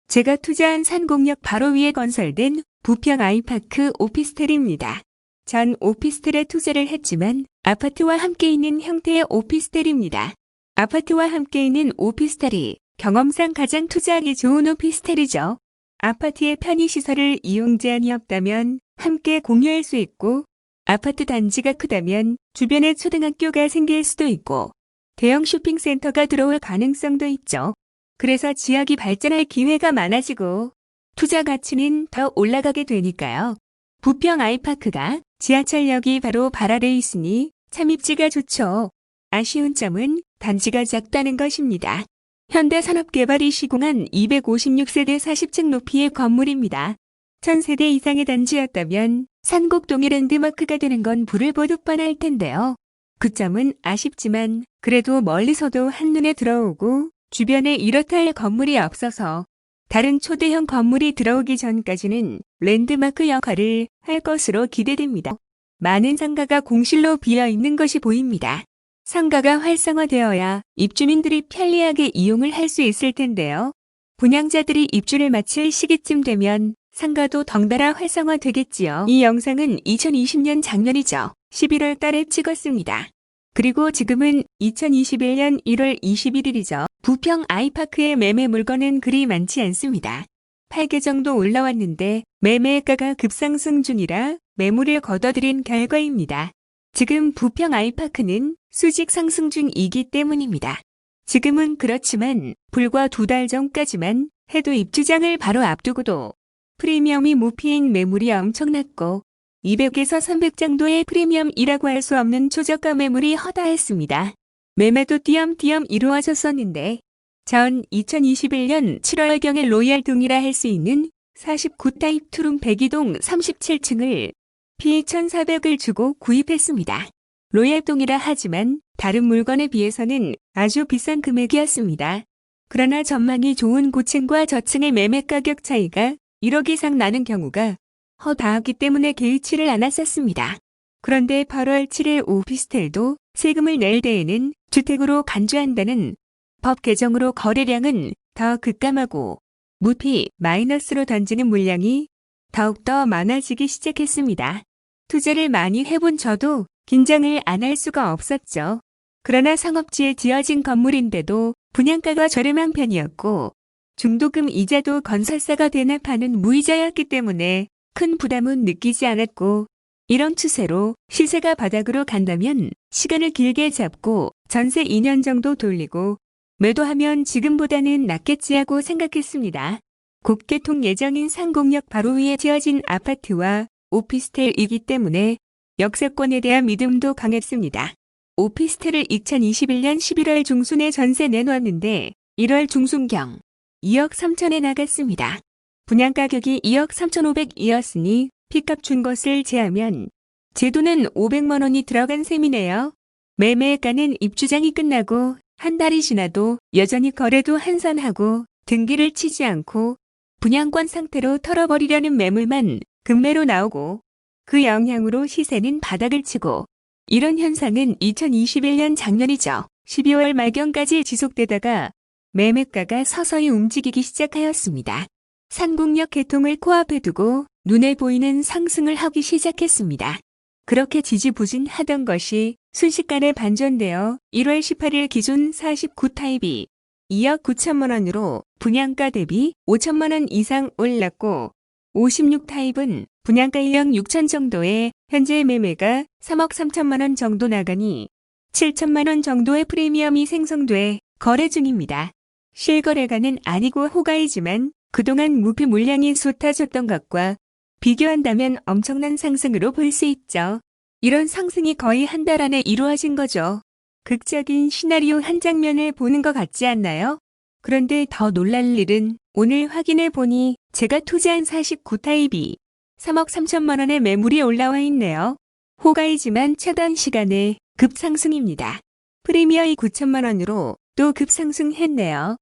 제가 투자한 산곡역 바로 위에 건설된 부평 아이파크 오피스텔입니다. 전 오피스텔에 투자를 했지만 아파트와 함께 있는 형태의 오피스텔입니다. 아파트와 함께 있는 오피스텔이 경험상 가장 투자하기 좋은 오피스텔이죠. 아파트의 편의시설을 이용 제한이 없다면 함께 공유할 수 있고, 아파트 단지가 크다면 주변에 초등학교가 생길 수도 있고 대형 쇼핑센터가 들어올 가능성도 있죠. 그래서 지역이 발전할 기회가 많아지고 투자 가치는 더 올라가게 되니까요. 부평 아이파크가 지하철역이 바로 발 아래에 있으니 참 입지가 좋죠. 아쉬운 점은 단지가 작다는 것입니다. 현대산업개발이 시공한 256세대 40층 높이의 건물입니다. 1000세대 이상의 단지였다면 산곡동이 랜드마크가 되는 건 불을 보듯 뻔할 텐데요. 그 점은 아쉽지만 그래도 멀리서도 한눈에 들어오고 주변에 이렇다 할 건물이 없어서 다른 초대형 건물이 들어오기 전까지는 랜드마크 역할을 할 것으로 기대됩니다. 많은 상가가 공실로 비어있는 것이 보입니다. 상가가 활성화되어야 입주민들이 편리하게 이용을 할 수 있을 텐데요. 분양자들이 입주를 마칠 시기쯤 되면 상가도 덩달아 활성화되겠지요. 이 영상은 2020년 작년이죠. 11월 달에 찍었습니다. 그리고 지금은 2021년 1월 21일이죠. 부평 아이파크의 매매 물건은 그리 많지 않습니다. 8개 정도 올라왔는데 매매가가 급상승 중이라 매물을 거둬들인 결과입니다. 지금 부평 아이파크는 수직 상승 중이기 때문입니다. 지금은 그렇지만 불과 2달 전까지만 해도 입주장을 바로 앞두고도 프리미엄이 무피인 매물이 엄청났고 200에서 300 정도의 프리미엄이라고 할 수 없는 초저가 매물이 허다했습니다. 매매도 띄엄띄엄 이루어졌었는데 전 2021년 7월경에 로얄동이라 할 수 있는 49타입 투룸 102동 37층을 피 1,400을 주고 구입했습니다. 로얄동이라 하지만 다른 물건에 비해서는 아주 비싼 금액이었습니다. 그러나 전망이 좋은 고층과 저층의 매매 가격 차이가 1억 이상 나는 경우가 허다하기 때문에 개의치를 않았었습니다. 그런데 8월 7일 오피스텔도 세금을 낼 때에는 주택으로 간주한다는 법 개정으로 거래량은 더 급감하고 무피 마이너스로 던지는 물량이 더욱더 많아지기 시작했습니다. 투자를 많이 해본 저도 긴장을 안 할 수가 없었죠. 그러나 상업지에 지어진 건물인데도 분양가가 저렴한 편이었고 중도금 이자도 건설사가 대납하는 무이자였기 때문에 큰 부담은 느끼지 않았고 이런 추세로 시세가 바닥으로 간다면 시간을 길게 잡고 전세 2년 정도 돌리고 매도하면 지금보다는 낫겠지 하고 생각했습니다. 곧 개통 예정인 상곡역 바로 위에 지어진 아파트와 오피스텔이기 때문에 역세권에 대한 믿음도 강했습니다. 오피스텔을 2021년 11월 중순에 전세 내놓았는데 1월 중순경 2억 3천에 나갔습니다. 분양가격이 2억 3,500이었으니 피값 준 것을 제하면 제 돈은 500만 원이 들어간 셈이네요. 매매가는 입주장이 끝나고 한 달이 지나도 여전히 거래도 한산하고 등기를 치지 않고 분양권 상태로 털어버리려는 매물만 급매로 나오고 그 영향으로 시세는 바닥을 치고 이런 현상은 2021년 작년이죠. 12월 말경까지 지속되다가 매매가가 서서히 움직이기 시작하였습니다. 산곡역 개통을 코앞에 두고 눈에 보이는 상승을 하기 시작했습니다. 그렇게 지지부진하던 것이 순식간에 반전되어 1월 18일 기준 49타입이 2억 9천만 원으로 분양가 대비 5천만 원 이상 올랐고 56타입은 분양가 1억 6천 정도에 현재 매매가 3억 3천만 원 정도 나가니 7천만 원 정도의 프리미엄이 생성돼 거래 중입니다. 실거래가는 아니고 호가이지만 그동안 무피 물량이 쏟아졌던 것과 비교한다면 엄청난 상승으로 볼 수 있죠. 이런 상승이 거의 한 달 안에 이루어진 거죠. 극적인 시나리오 한 장면을 보는 것 같지 않나요? 그런데 더 놀랄 일은 오늘 확인해 보니 제가 투자한 49타입이 3억 3천만 원의 매물이 올라와 있네요. 호가이지만 최단 시간에 급상승입니다. 프리미엄이 9천만 원으로 또 급상승했네요.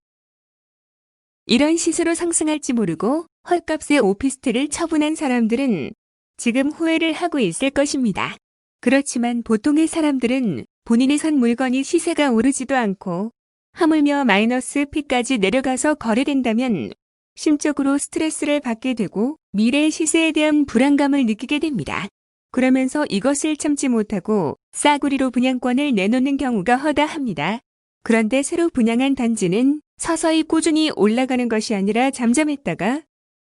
이런 시세로 상승할지 모르고 헐값에 오피스텔을 처분한 사람들은 지금 후회를 하고 있을 것입니다. 그렇지만 보통의 사람들은 본인이 산 물건이 시세가 오르지도 않고 하물며 마이너스 P까지 내려가서 거래된다면 심적으로 스트레스를 받게 되고 미래의 시세에 대한 불안감을 느끼게 됩니다. 그러면서 이것을 참지 못하고 싸구리로 분양권을 내놓는 경우가 허다합니다. 그런데 새로 분양한 단지는 서서히 꾸준히 올라가는 것이 아니라 잠잠했다가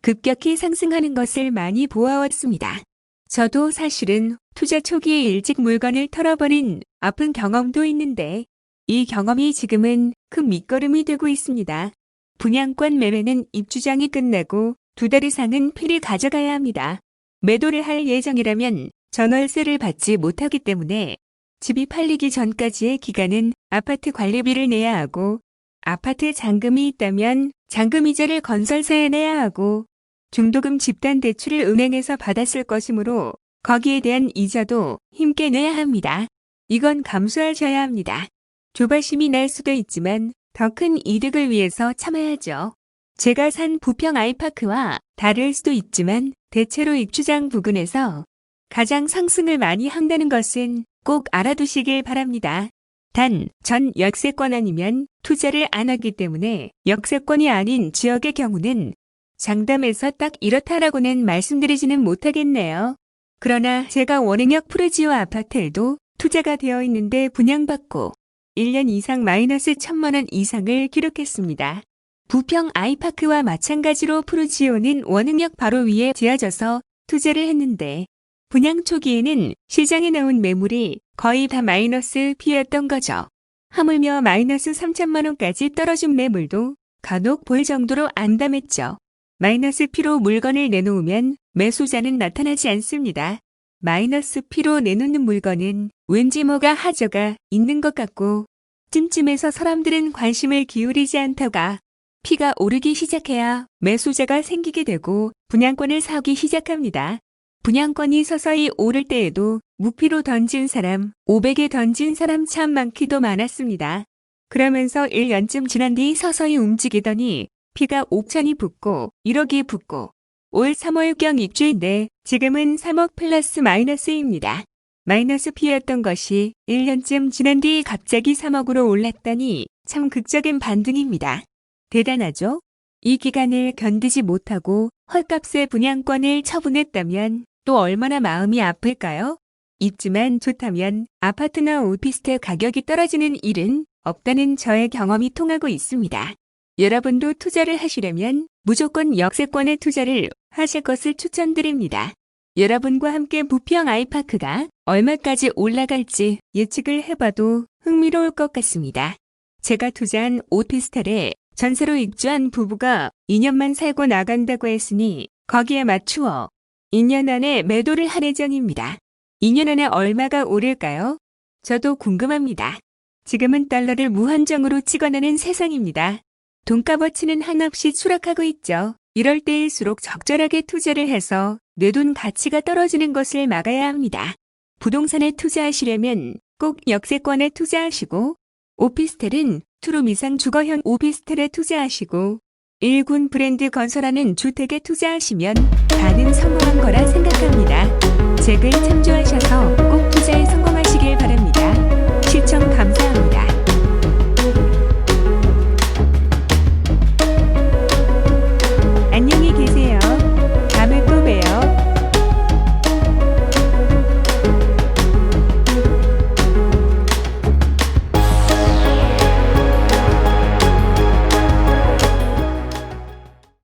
급격히 상승하는 것을 많이 보아왔습니다. 저도 사실은 투자 초기에 일찍 물건을 털어버린 아픈 경험도 있는데 이 경험이 지금은 큰 밑거름이 되고 있습니다. 분양권 매매는 입주장이 끝나고 2달 이상은 필히 가져가야 합니다. 매도를 할 예정이라면 전월세를 받지 못하기 때문에 집이 팔리기 전까지의 기간은 아파트 관리비를 내야 하고 아파트 잔금이 있다면 잔금 이자를 건설사에 내야 하고 중도금 집단 대출을 은행에서 받았을 것이므로 거기에 대한 이자도 힘께 내야 합니다. 이건 감수하셔야 합니다. 조바심이 날 수도 있지만 더 큰 이득을 위해서 참아야죠. 제가 산 부평 아이파크와 다를 수도 있지만 대체로 입주장 부근에서 가장 상승을 많이 한다는 것은 꼭 알아두시길 바랍니다. 단, 전 역세권 아니면 투자를 안 하기 때문에 역세권이 아닌 지역의 경우는 장담해서 딱 이렇다라고는 말씀드리지는 못하겠네요. 그러나 제가 원흥역 푸르지오 아파트에도 투자가 되어 있는데 분양받고 1년 이상 마이너스 1,000만 원 이상을 기록했습니다. 부평 아이파크와 마찬가지로 푸르지오는 원흥역 바로 위에 지어져서 투자를 했는데 분양 초기에는 시장에 나온 매물이 거의 다 마이너스 P였던 거죠. 하물며 마이너스 3,000만 원까지 떨어진 매물도 간혹 볼 정도로 안담했죠. 마이너스 P로 물건을 내놓으면 매수자는 나타나지 않습니다. 마이너스 P로 내놓는 물건은 왠지 뭐가 하저가 있는 것 같고 찜찜해서 사람들은 관심을 기울이지 않다가 P가 오르기 시작해야 매수자가 생기게 되고 분양권을 사기 시작합니다. 분양권이 서서히 오를 때에도 무피로 던진 사람, 500에 던진 사람 참 많기도 많았습니다. 그러면서 1년쯤 지난 뒤 서서히 움직이더니 P가 5천이 붙고 1억이 붙고 올 3월경 입주인데 지금은 3억 플러스 마이너스입니다. 마이너스 P였던 것이 1년쯤 지난 뒤 갑자기 3억으로 올랐다니 참 극적인 반등입니다. 대단하죠? 이 기간을 견디지 못하고 헐값에 분양권을 처분했다면 또 얼마나 마음이 아플까요? 입지만 좋다면 아파트나 오피스텔 가격이 떨어지는 일은 없다는 저의 경험이 통하고 있습니다. 여러분도 투자를 하시려면 무조건 역세권에 투자를 하실 것을 추천드립니다. 여러분과 함께 부평 아이파크가 얼마까지 올라갈지 예측을 해봐도 흥미로울 것 같습니다. 제가 투자한 오피스텔에 전세로 입주한 부부가 2년만 살고 나간다고 했으니 거기에 맞추어 2년 안에 매도를 할 예정입니다. 2년 안에 얼마가 오를까요? 저도 궁금합니다. 지금은 달러를 무한정으로 찍어내는 세상입니다. 돈값어치는 한없이 추락하고 있죠. 이럴 때일수록 적절하게 투자를 해서 내 돈 가치가 떨어지는 것을 막아야 합니다. 부동산에 투자하시려면 꼭 역세권에 투자하시고 오피스텔은 투룸 이상 주거형 오피스텔에 투자하시고 1군 브랜드 건설하는 주택에 투자하시면 다는 성공한 거라 생각합니다. 책을 참조하셔서 꼭 투자